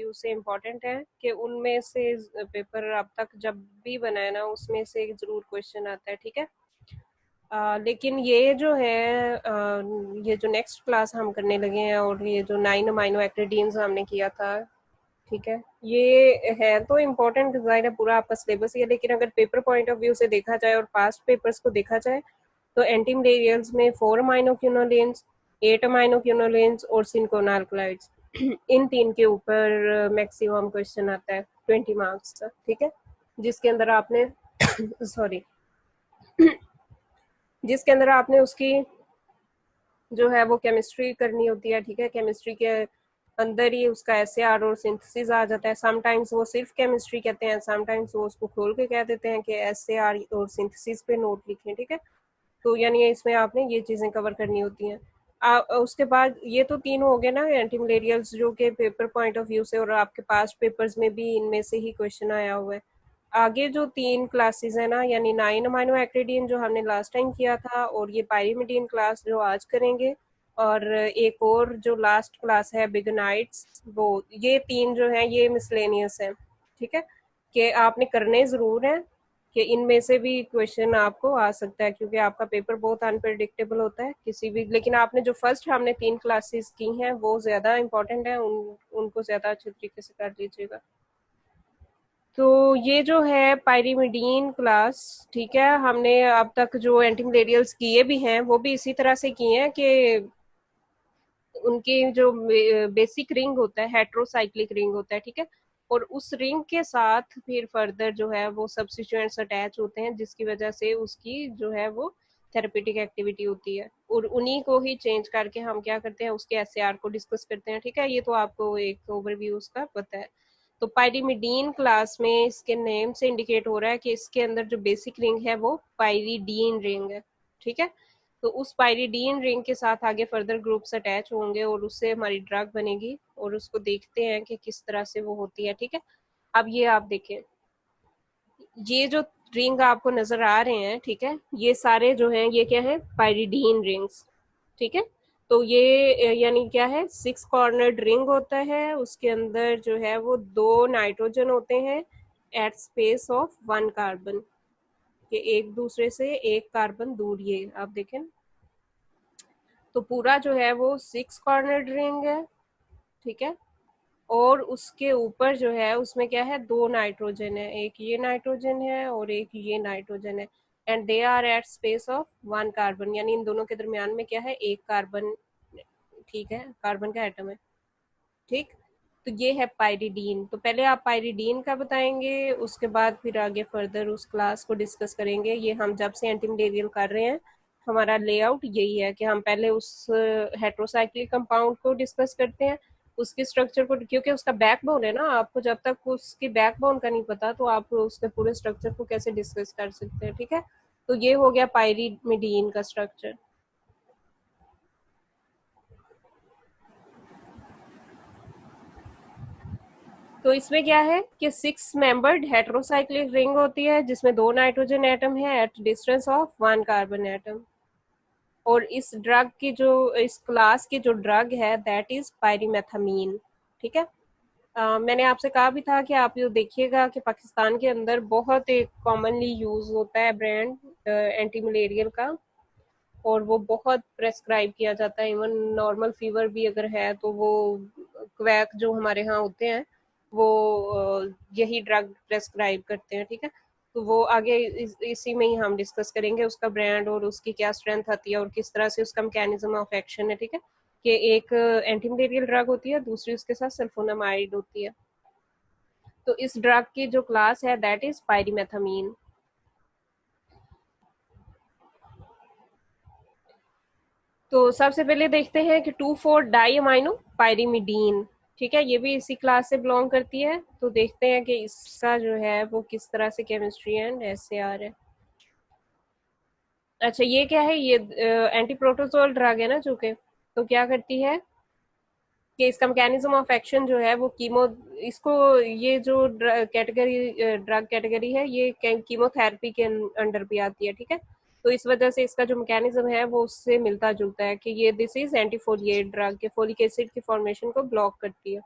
View से important है कि उनमें से पेपर अब तक जब भी बना है ना उसमें से ज़रूर क्वेश्चन आता है, ठीक है। लेकिन ये जो है ये जो नेक्स्ट क्लास हम करने लगे हैं और ये जो 9 अमाइनो एक्टिविटीज हमने किया था, ठीक है, ये है तो इम्पोर्टेंट, डिज़ाइन है पूरा आपका सिलेबस ही है, लेकिन अगर पेपर पॉइंट ऑफ व्यू से देखा जाए और पास्ट पेपर्स को देखा जाए तो एंटी मलेरियल्स में 4 अमाइनो क्विनोलिन्स, 8 अमाइनो क्विनोलिन्स और सिलिकॉन अल्कलाइड्स इन तीन के ऊपर मैक्सिमम क्वेश्चन आता है 20 मार्क्स का, ठीक है, जिसके अंदर आपने सॉरी जिसके अंदर आपने उसकी जो है वो केमिस्ट्री करनी होती है, ठीक है। केमिस्ट्री के अंदर ही उसका एसएआर और सिंथेसिस आ जाता है। समटाइम्स वो सिर्फ केमिस्ट्री कहते हैं, समटाइम्स वो उसको खोल के कह देते हैं कि एसएआर और सिंथेसिस पे नोट लिखें, ठीक है। तो यानी इसमें आपने ये चीज़ें कवर करनी होती हैं। उसके बाद ये तो तीन हो गए ना एंटी मलेरियल्स, जो कि पेपर पॉइंट ऑफ व्यू से और आपके पास पेपर्स में भी इनमें से ही क्वेश्चन आया हुआ है। आगे जो तीन क्लासेस है ना, यानी 9 अमाइनो एक्टिविटीन जो हमने लास्ट टाइम किया था और ये पायरीमिडीन क्लास जो आज करेंगे, और एक और जो लास्ट क्लास है बिगनाइट्स, वो ये तीन जो है ये मिसलेनियस है, ठीक है, कि आपने करने ज़रूर हैं कि इनमें से भी क्वेश्चन आपको आ सकता है, क्योंकि आपका पेपर बहुत अनप्रेडिक्टेबल होता है किसी भी। लेकिन आपने जो फर्स्ट हमने 3 क्लासेस की हैं वो ज़्यादा इंपॉर्टेंट है, उनको ज़्यादा अच्छे तरीके से कर लीजिएगा। तो ये जो है पायरीमिडीन क्लास, ठीक है, हमने अब तक जो एंटी मलेरियल्स किए भी हैं वो भी इसी तरह से किए हैं कि उनकी जो बेसिक रिंग होता है हेट्रोसाइक्लिक रिंग होता है, ठीक है, और उस रिंग के साथ फिर फर्दर जो है वो सब्स्टिट्यूएंट्स अटैच होते हैं, जिसकी वजह से उसकी जो है वो थेरेपेटिक एक्टिविटी होती है, और उन्हीं को ही चेंज करके हम क्या करते हैं उसके एसएआर को डिस्कस करते हैं, ठीक है। ये तो आपको एक ओवरव्यू उसका पता है। तो पायरीमिडीन क्लास में इसके नेम से इंडिकेट हो रहा है कि इसके अंदर जो बेसिक रिंग है वो पायरीडीन रिंग है, ठीक है। तो उस पायरीडीन रिंग के साथ आगे फर्दर ग्रुप्स अटैच होंगे और उससे हमारी ड्रग बनेगी, और उसको देखते हैं कि किस तरह से वो होती है, ठीक है। अब ये आप देखें, ये जो रिंग आपको नजर आ रहे हैं, ठीक है, ये सारे जो हैं ये क्या है पायरीडीन रिंग्स, ठीक है। तो ये यानी क्या है 6 कॉर्नर्ड रिंग होता है, उसके अंदर जो है वो 2 नाइट्रोजन होते हैं एट स्पेस ऑफ 1 कार्बन, कि एक दूसरे से एक कार्बन दूर, ये आप देखें। तो पूरा जो है वो 6 कॉर्नर्ड रिंग है, ठीक है, और उसके ऊपर जो है उसमें क्या है 2 नाइट्रोजन है, एक ये नाइट्रोजन है और एक ये नाइट्रोजन है, and they are at space of 1 carbon, यानी इन दोनों के दरमियान में क्या है एक कार्बन, ठीक है, कार्बन का एटम है, ठीक। तो ये है पायरीडीन। तो पहले आप पायरीडीन का बताएंगे, उसके बाद फिर आगे फर्दर उस क्लास को डिस्कस करेंगे। ये हम जब से एंटी मलेरियल कर रहे हैं हमारा लेआउट यही है कि हम पहले उस हेट्रोसाइक्लिक कंपाउंड को डिस्कस करते हैं, उसके स्ट्रक्चर को, क्योंकि उसका बैकबोन है ना, आपको जब तक उसकी बैकबोन का नहीं पता तो आप उसके पूरे स्ट्रक्चर को कैसे डिस्कस कर सकते हैं, ठीक है। तो ये हो गया पायरीमिडीन का स्ट्रक्चर। तो इसमें क्या है कि 6 मेंबर्ड हेट्रोसाइक्लिक रिंग होती है जिसमें 2 नाइट्रोजन एटम है at distance of 1 carbon atom, और इस ड्रग की जो इस क्लास की जो ड्रग है दैट इज पायरीमेथामीन, ठीक है। मैंने आपसे कहा भी था कि आप ये देखिएगा कि पाकिस्तान के अंदर बहुत एक कॉमनली यूज होता है ब्रांड एंटी मलेरियल का, और वो बहुत प्रेस्क्राइब किया जाता है। इवन नॉर्मल फीवर भी अगर है तो वो क्वैक जो हमारे यहाँ होते हैं वो यही ड्रग प्रेस्क्राइब करते हैं, ठीक है। तो वो आगे इसी में ही हम डिस्कस करेंगे उसका ब्रांड और उसकी क्या स्ट्रेंथ आती है और किस तरह से उसका मैकेनिज्म ऑफ एक्शन है, ठीक है। कि एक एंटी मलेरियल ड्रग होती है, दूसरी उसके साथ सल्फोनामाइड होती है। तो इस ड्रग की जो क्लास है दैट इज पायरीमेथामीन। तो सबसे पहले देखते हैं कि 2,4 डाई अमाइनो पायरीमिडीन, ठीक है, ये भी इसी क्लास से बिलोंग करती है। तो देखते हैं कि इसका जो है वो किस तरह से केमिस्ट्री एंड ऐसे आ रहा है। अच्छा ये क्या है, ये एंटी प्रोटोजोल ड्रग है ना जो कि, तो क्या करती है कि इसका मैकेनिज्म ऑफ एक्शन जो है वो कीमो, इसको ये जो कैटेगरी ड्रग कैटेगरी है ये कीमोथेरेपी के अंडर भी आती है, ठीक है। तो इस वजह से इसका जो मैकेनिज्म है वो उससे मिलता जुलता है कि ये दिस इज एंटीफोलिएट ड्रग के फोलिक एसिड की फॉर्मेशन को ब्लॉक करती है।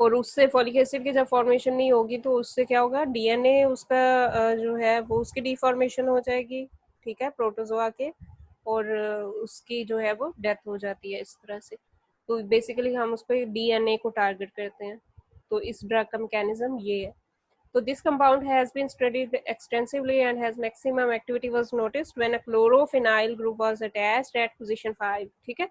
और उससे फॉलिक एसिड की जब फॉर्मेशन नहीं होगी तो उससे क्या होगा, डीएनए उसका जो है वो उसकी डिफॉर्मेशन हो जाएगी, ठीक है, प्रोटोजोआ के, और उसकी जो है वो डेथ हो जाती है इस तरह से। तो बेसिकली हम उस पर डीएनए को टारगेट करते हैं। तो इस ड्रग का मैकेनिज्म ये है। So this compound has been studied extensively and has maximum activity was noticed when a chlorophenyl group was attached at position 5। ठीक है,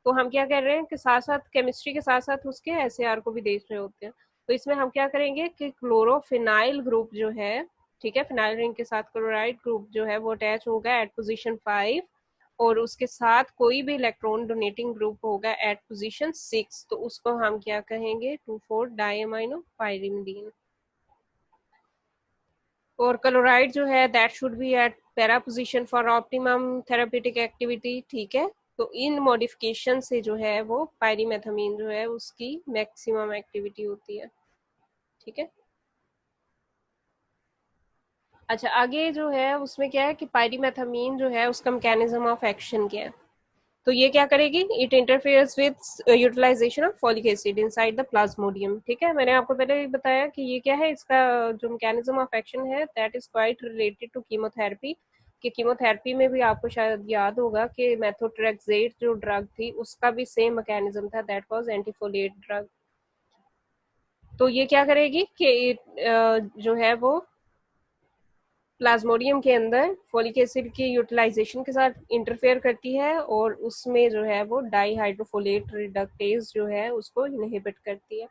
तो हम क्या कर रहे हैं कि साथ साथ केमिस्ट्री के साथ साथ उसके एसएआर को भी देख रहे होते हैं। तो इसमें हम क्या करेंगे कि क्लोरोफिनाइल ग्रुप जो है, ठीक है, फिनाइल रिंग के साथ क्लोराइड ग्रुप जो है वो अटैच होगा एट पोजीशन 5, और उसके साथ कोई भी इलेक्ट्रॉन डोनेटिंग ग्रुप होगा एट पोजीशन 6, तो उसको हम क्या कहेंगे, 2,4 डाइअमाइनो पाइरिमिडीन। और क्लोराइड जो है that should be eight para position for optimum therapeutic activity, ठीक है। तो इन मॉडिफिकेशन से जो है वो पायरीमेथामीन जो है उसकी मैक्सिमम एक्टिविटी होती है, ठीक है। अच्छा, आगे जो है उसमें क्या है कि पायरीमेथामीन जो है उसका मैकेनिज्म ऑफ एक्शन क्या है। तो ये क्या करेगी, it interferes with utilisation of folic acid inside the plasmodium, ठीक है। मैंने आपको पहले ही बताया कि ये क्या है, इसका जो मैकेनिज्म ऑफ एक्शन है that is quite related to chemotherapy. कि कीमोथेरेपी में भी आपको शायद याद होगा कि मेथोट्रेक्सेट जो ड्रग थी उसका भी सेम मैकेनिज्म था, दैट वाज एंटीफोलिएट ड्रग। तो ये क्या करेगी कि जो है वो प्लाज्मोडियम के अंदर फोलिक एसिड की यूटिलाइजेशन के साथ इंटरफेयर करती है, और उसमें जो है वो डाईहाइड्रोफोलेट रिडक्टेज जो है उसको इनहिबिट करती है।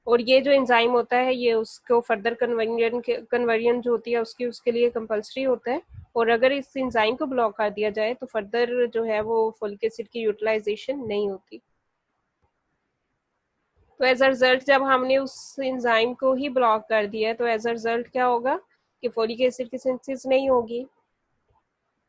और ये जो एंजाइम होता है ये उसको फर्दर कन्वर्जन जो होती है उसकी उसके लिए कंपल्सरी होता है। और अगर इस एंजाइम को ब्लॉक कर दिया जाए तो फर्दर जो है वो फोलिक एसिड की यूटिलाइजेशन नहीं होती। तो एज अ रिजल्ट जब हमने उस एंजाइम को ही ब्लॉक कर दिया तो एज अ रिजल्ट क्या होगा कि फोलिक एसिड की सिंथेसिस नहीं होगी,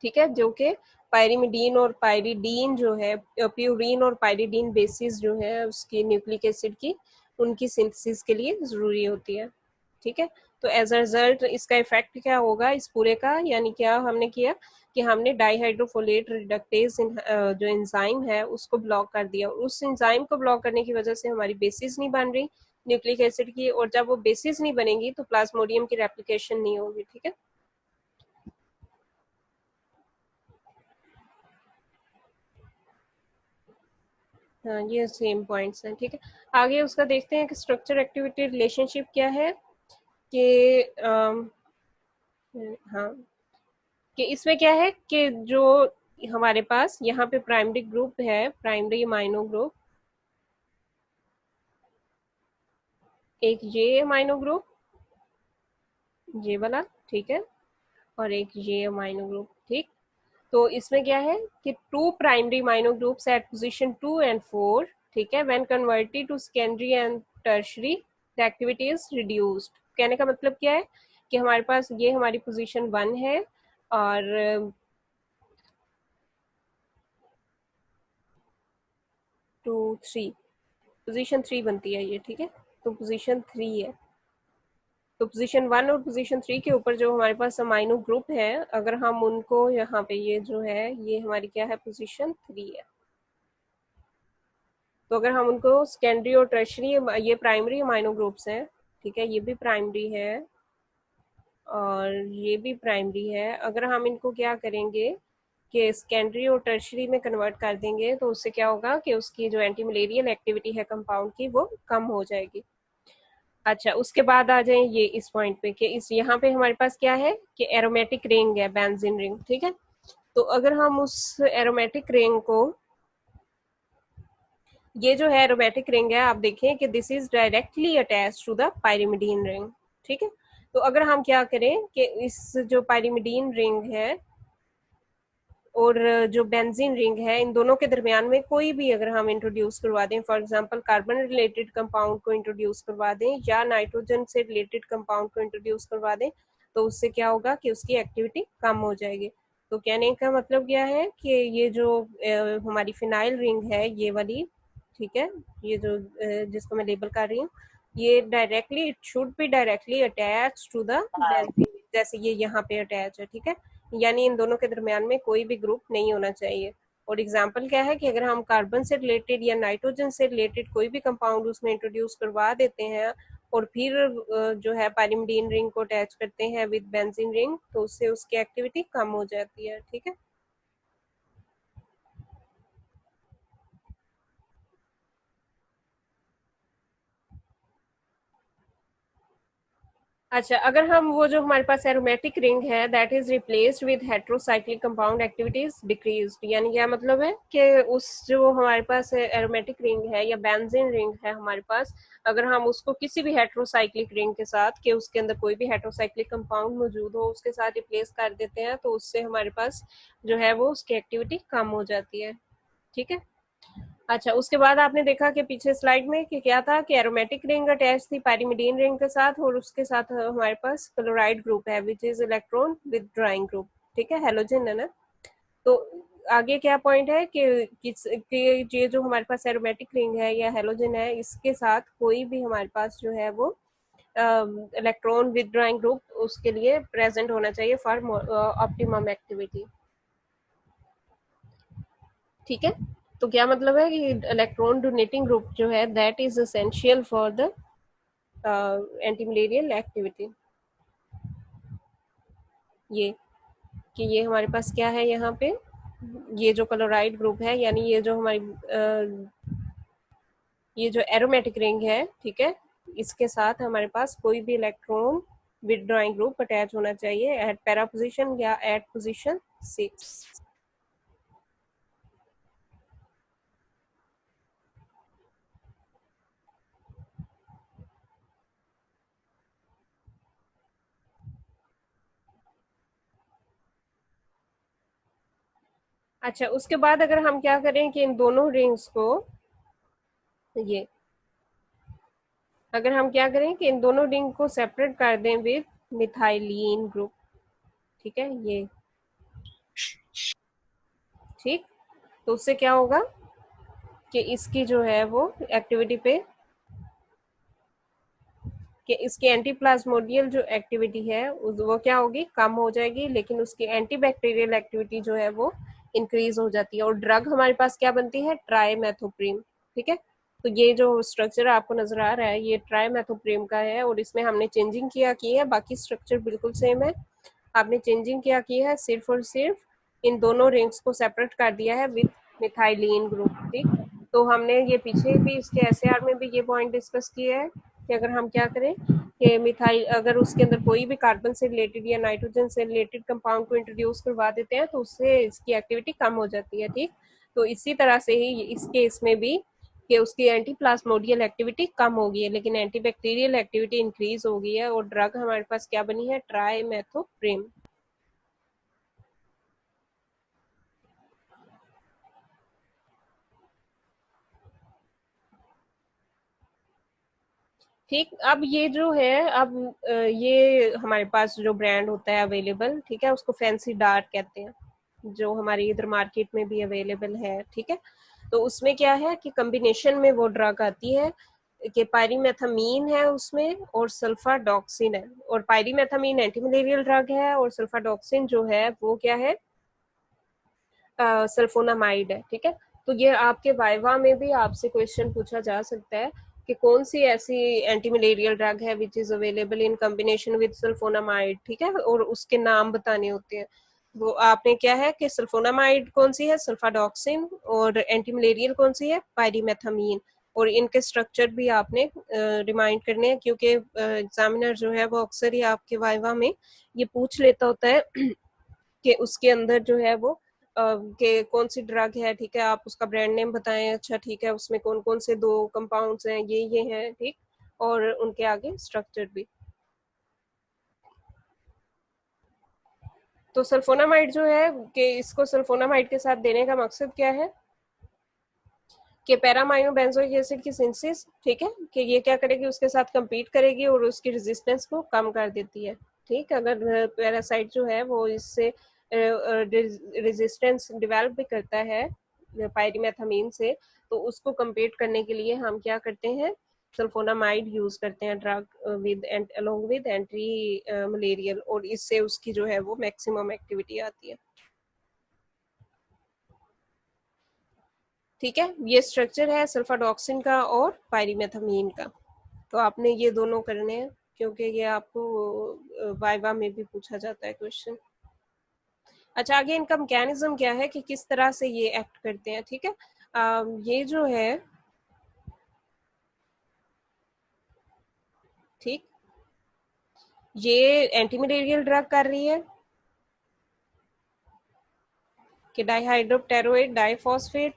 ठीक है, जो कि पायरिमिडीन और पायरिडीन जो है, प्यूरीन और पायरिडीन बेसिस जो है उसकी न्यूक्लिक एसिड की, उनकी सिंथेसिस के लिए जरूरी होती है, ठीक है। तो एज अ रिजल्ट इसका इफेक्ट क्या होगा इस पूरे का, यानी क्या हमने किया कि हमने डाईहाइड्रोफोलेट रिडक्टेज जो एंजाइम है उसको ब्लॉक कर दिया। उस एंजाइम को ब्लॉक करने की वजह से हमारी बेसिस नहीं बन रही न्यूक्लिक एसिड की, और जब वो बेसिस नहीं बनेगी तो प्लाज्मोडियम की रेप्लिकेशन नहीं होगी, ठीक है। हाँ, ये सेम पॉइंट्स हैं, ठीक है। आगे उसका देखते हैं कि स्ट्रक्चर एक्टिविटी रिलेशनशिप क्या है। कि हाँ, कि इसमें क्या है कि जो हमारे पास यहाँ पे प्राइमरी ग्रुप है, प्राइमरी अमाइनो ग्रुप, एक ये अमाइनो ग्रुप, ये वाला, ठीक है, और एक ये अमाइनो ग्रुप, ठीक। तो इसमें क्या है कि two primary amino groups at position 2 and 4, ठीक है, when converted to secondary and tertiary the activity is reduced. कहने का मतलब क्या है कि हमारे पास ये हमारी पोजीशन 1 है, और 2 3 पोजीशन 3 बनती है ये, ठीक है। तो पोजीशन 3 है। तो पोजीशन 1 और पोजीशन 3 के ऊपर जो हमारे पास अमाइनो ग्रुप है, अगर हम उनको यहाँ पे, ये जो है ये हमारी क्या है, पोजीशन 3 है। तो अगर हम उनको सेकेंडरी और टर्शरी, ये प्राइमरी अमाइनो ग्रुप्स हैं, ठीक है, ये भी प्राइमरी है और ये भी प्राइमरी है, अगर हम इनको क्या करेंगे कि सेकेंडरी और टर्शरी में कन्वर्ट कर देंगे तो उससे क्या होगा कि उसकी जो एंटी मलेरियल एक्टिविटी है कंपाउंड की वो कम हो जाएगी। अच्छा, उसके बाद आ जाए ये इस पॉइंट पे कि इस यहाँ पे हमारे पास क्या है कि एरोमेटिक रिंग है, बेंजीन रिंग, ठीक है। तो अगर हम उस एरोमेटिक रिंग को, ये जो है एरोमेटिक रिंग है, आप देखें कि this is directly attach to the pyrimidine ring, ठीक है। तो अगर हम क्या करें कि इस जो पायरिमिडीन रिंग है और जो बेंजीन रिंग है, इन दोनों के दरमियान में कोई भी अगर हम इंट्रोड्यूस करवा दें, for example carbon related compound को इंट्रोड्यूस करवा दें या नाइट्रोजन से रिलेटेड कंपाउंड को इंट्रोड्यूस करवा दें, तो उससे क्या होगा कि उसकी एक्टिविटी कम हो जाएगी। तो कहने का मतलब क्या है कि ये जो हमारी फिनाइल रिंग है ये वाली, ठीक है, ये जो जिसको मैं लेबल कर रही हूँ, ये directly, it should be directly attach to the benzene, जैसे ये यहाँ पे अटैच है, ठीक है। यानी इन दोनों के दरमियान में कोई भी ग्रुप नहीं होना चाहिए। और एग्जाम्पल क्या है कि अगर हम कार्बन से रिलेटेड या नाइट्रोजन से रिलेटेड कोई भी कंपाउंड उसमें इंट्रोड्यूस करवा देते हैं और फिर जो है पाइरिमिडीन रिंग को अटैच करते हैं विद बेंजीन रिंग, तो उससे उसकी एक्टिविटी कम हो जाती है। ठीक है। अच्छा, अगर हम वो जो हमारे पास एरोमेटिक रिंग है that is replaced with heterocyclic compound activities decreased, यानी क्या मतलब है कि उस जो हमारे पास एरोमेटिक रिंग है या बेंजीन रिंग है हमारे पास, अगर हम उसको किसी भी हेट्रोसाइक्लिक रिंग के साथ, कि उसके अंदर कोई भी हेट्रोसाइक्लिक कंपाउंड मौजूद हो, उसके साथ रिप्लेस कर देते हैं तो उससे हमारे पास जो है वो उसकी एक्टिविटी कम हो जाती है। ठीक है। अच्छा, उसके बाद आपने देखा कि पीछे स्लाइड में कि क्या था कि एरोमेटिक रिंग अटैच थी पाइरिमिडीन रिंग के साथ, और उसके साथ हमारे पास क्लोराइड ग्रुप है which is electron withdrawing group. ठीक है, हेलोजन है ना। तो आगे क्या पॉइंट है कि ये जो हमारे पास एरोमेटिक रिंग है या हेलोजन है, इसके साथ कोई भी हमारे पास जो है वो इलेक्ट्रॉन विदड्रॉइंग ग्रुप उसके लिए प्रेजेंट होना चाहिए फॉर ऑप्टिमम एक्टिविटी। ठीक है। तो क्या मतलब है कि इलेक्ट्रॉन डोनेटिंग ग्रुप जो है that is essential for the anti malarial activity. ये कि ये हमारे पास क्या है यहाँ पे, ये जो क्लोराइड ग्रुप है, यानी ये जो हमारी ये जो एरोमेटिक रिंग है, ठीक है, इसके साथ हमारे पास कोई भी इलेक्ट्रॉन विदड्रॉइंग ग्रुप अटैच होना चाहिए एट पैरा पोजिशन या एट पोजिशन 6। अच्छा, उसके बाद अगर हम क्या करें कि इन दोनों रिंग्स को, ये अगर हम क्या करें कि इन दोनों रिंग को सेपरेट कर दें विद मिथाइलिन ग्रुप। ठीक है, ये ठीक। तो उससे क्या होगा कि इसकी जो है वो एक्टिविटी पे, कि इसकी एंटी प्लाज्मोडियल जो एक्टिविटी है वो क्या होगी, कम हो जाएगी, लेकिन उसकी एंटी बैक्टीरियल एक्टिविटी जो है वो इंक्रीज हो जाती है, और ड्रग हमारे पास क्या बनती है, ट्राइमेथोप्रीम। ठीक है। तो ये जो स्ट्रक्चर आपको नजर आ रहा है ये ट्राइमेथोप्रीम का है, और इसमें हमने चेंजिंग किया की है, बाकी स्ट्रक्चर बिल्कुल सेम है। आपने चेंजिंग क्या की है, सिर्फ और सिर्फ इन दोनों रिंग्स को सेपरेट कर दिया है विथ मिथाइलिन ग्रुप। ठीक। तो हमने ये पीछे भी इसके एसएआर में भी ये पॉइंट डिस्कस किया है कि अगर हम क्या करें कि मिथाइल अगर उसके अंदर कोई भी कार्बन से रिलेटेड या नाइट्रोजन से रिलेटेड कंपाउंड को इंट्रोड्यूस करवा देते हैं तो उससे इसकी एक्टिविटी कम हो जाती है। ठीक। तो इसी तरह से ही इस केस में भी कि उसकी एंटी प्लाज्मोडियल एक्टिविटी कम हो गई है लेकिन एंटी बैक्टीरियल एक्टिविटी इंक्रीज हो गई है, और ड्रग हमारे पास क्या बनी है, ट्राइमेथोप्रिम। ठीक। अब ये जो है, अब ये हमारे पास जो ब्रांड होता है अवेलेबल, ठीक है, उसको फैंसी डार्ट कहते हैं, जो हमारी इधर मार्केट में भी अवेलेबल है। ठीक है। तो उसमें क्या है कि कॉम्बिनेशन में वो ड्रग आती है कि पायरीमेथामीन है उसमें और सल्फाडॉक्सिन है, और पायरीमेथामीन एंटी मलेरियल ड्रग है और सल्फाडॉक्सिन जो है वो क्या है, सल्फोनामाइड है। ठीक है। तो ये आपके वाइवा में भी आपसे क्वेश्चन पूछा जा सकता है कि कौन सी ऐसी एंटी मलेरियल ड्रग है which is available in combination with sulphonamide. ठीक है, और उसके नाम बताने होते हैं। वो आपने क्या है कि सल्फोनामाइड कौन सी है, सल्फाडॉक्सिन, और एंटी मलेरियल कौन सी है, पायरीमेथामीन। और इनके स्ट्रक्चर भी आपने रिमाइंड करने हैं क्योंकि एग्जामिनर जो है वो अक्सर ही आपके वाइवा में ये पूछ लेता होता है कि उसके अंदर जो है वो कि कौन सी ड्रग है, ठीक है, आप उसका ब्रांड नेम बताएं, अच्छा ठीक है, उसमें कौन कौन से दो कंपाउंड्स हैं, ये हैं। ठीक। और उनके आगे स्ट्रक्चर भी। तो सल्फोनामाइड जो है कि इसको सल्फोनामाइड के साथ देने का मकसद क्या है कि पैरामाइनो बेंजोइक एसिड की सिंथेसिस, ठीक है, कि ये क्या करेगी, उसके साथ compete करेगी और उसकी रेजिस्टेंस को कम कर देती है। ठीक। अगर पैरासाइट जो है वो इससे रेजिस्टेंस डेवलप भी करता है पायरीमेथामीन से, तो उसको compete करने के लिए हम क्या करते हैं, सल्फोनामाइड यूज करते हैं drug with along with anti malarial, और इससे उसकी जो है वो मैक्सिमम एक्टिविटी आती है। ठीक है, ये स्ट्रक्चर है सल्फाडॉक्सिन का और पायरीमेथामीन का। तो आपने ये दोनों करने हैं क्योंकि ये आपको वाइवा में भी पूछा जाता है क्वेश्चन। अच्छा, आगे इनका मैकेनिज्म क्या है कि किस तरह से ये एक्ट करते हैं, ठीक है। ये जो है, ठीक, ये एंटी मलेरियल ड्रग कर रही है कि डाइहाइड्रोप्टेरोइड डाइफॉस्फेट,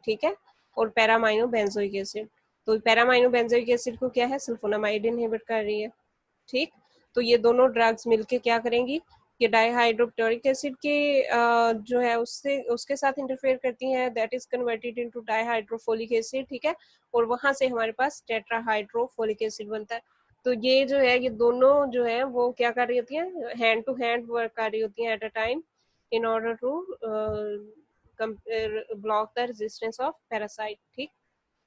ठीक है, और पैरामाइनो बेंजोइक एसिड। तो पैरामाइनो बेंजोइक एसिड को क्या है, सल्फोनामाइड इनहिबिट कर रही है, ठीक। तो ये दोनों ड्रग्स मिलके क्या करेंगी, ये डाइहाइड्रोप्टेरिक एसिड के जो है उससे उसके साथ इंटरफेयर करती हैं, that is converted into dihydrofolic acid, ठीक है, और वहां से हमारे पास टेट्राहाइड्रोफोलिक एसिड बनता है। तो ये जो है, ये दोनों जो है वो क्या कर रही होती हैं, हैंड टू हैंड वर्क कर रही होती हैं at a time in order to block the resistance of parasite, ठीक।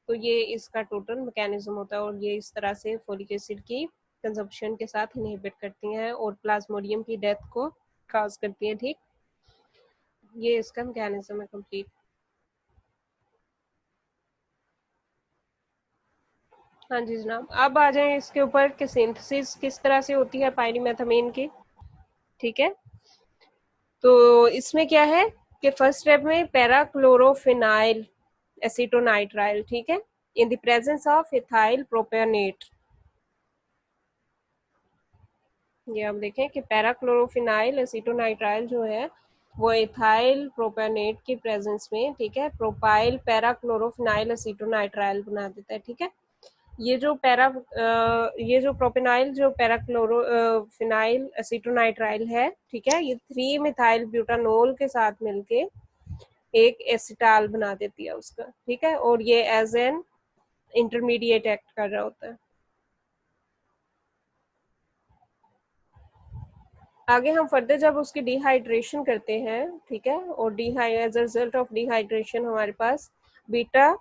तो ये इसका टोटल मैकेनिज्म होता है, और ये इस तरह से फोलिक एसिड की कंजप्शन के साथ इनहिबिट करती हैं और प्लाज्मोडियम की डेथ को काज करती हैं, ठीक। ये इसका मैकेनिज्म है कंप्लीट। हाँ जी जनाब, अब आ जाए इसके ऊपर कि सिंथेसिस किस तरह से होती है पायरीमेथामीन की, ठीक है। तो इसमें क्या है कि फर्स्ट स्टेप में पैराक्लोरोफिनाइल एसीटोनाइट्राइल, ठीक है, in the presence of ethyl propanoate. ये आप देखें कि पैराक्लोरोफिनाइल एसीटोनाइट्राइल जो है वो इथाइल प्रोपेनेट के प्रेजेंस में, ठीक है, प्रोपाइल पैराक्लोरोफिनाइल एसीटोनाइट्राइल बना देता है, ठीक है। ये जो प्रोपेनाइल जो पैराक्लोरो फिनाइल एसीटोनाइट्राइल है, ठीक है, ये 3 मिथाइल ब्यूटानोल के साथ मिलके एक एसिटाल बना देती है उसका, ठीक है, और ये एज एन इंटरमीडिएट एक्ट कर रहा होता है। आगे हम फर्दर जब उसकी डिहाइड्रेशन करते हैं, ठीक है, और as a result of dehydration हमारे पास beta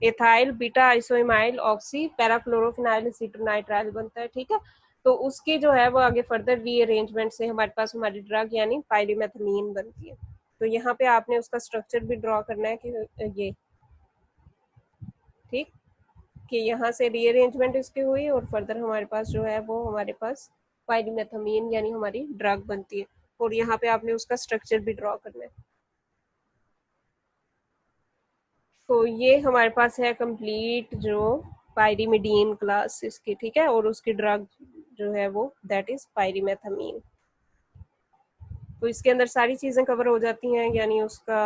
ethyl beta isoamyl oxy parachlorophenyl acetonitrile बनता है, ठीक है। तो उसकी जो है वो आगे फर्दर रीअरेंजमेंट से हमारे पास हमारी ड्रग यानी पायरीमेथामीन बनती है। तो यहाँ पे आपने उसका स्ट्रक्चर भी ड्रॉ करना है कि ये, ठीक, कि यहाँ से रीअरेंजमेंट इसकी हुई और फर्दर हमारे पास जो है वो हमारे पास पायरीमेथामीन यानी हमारी ड्रग बनती है, और यहाँ पे आपने उसका स्ट्रक्चर भी ड्रॉ करना है। तो ये हमारे पास है कंप्लीट जो पायरीमिडीन क्लास इसकी, ठीक है, और उसकी ड्रग जो है वो दैट इज पायरीमेथामीन। तो इसके अंदर सारी चीज़ें कवर हो जाती हैं, यानी उसका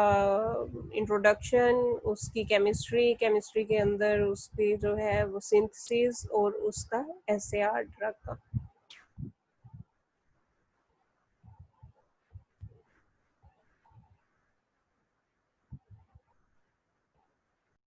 इंट्रोडक्शन, उसकी केमिस्ट्री, केमिस्ट्री के अंदर उसकी जो है वो सिंथेसिस और उसका एसएआर ड्रग का।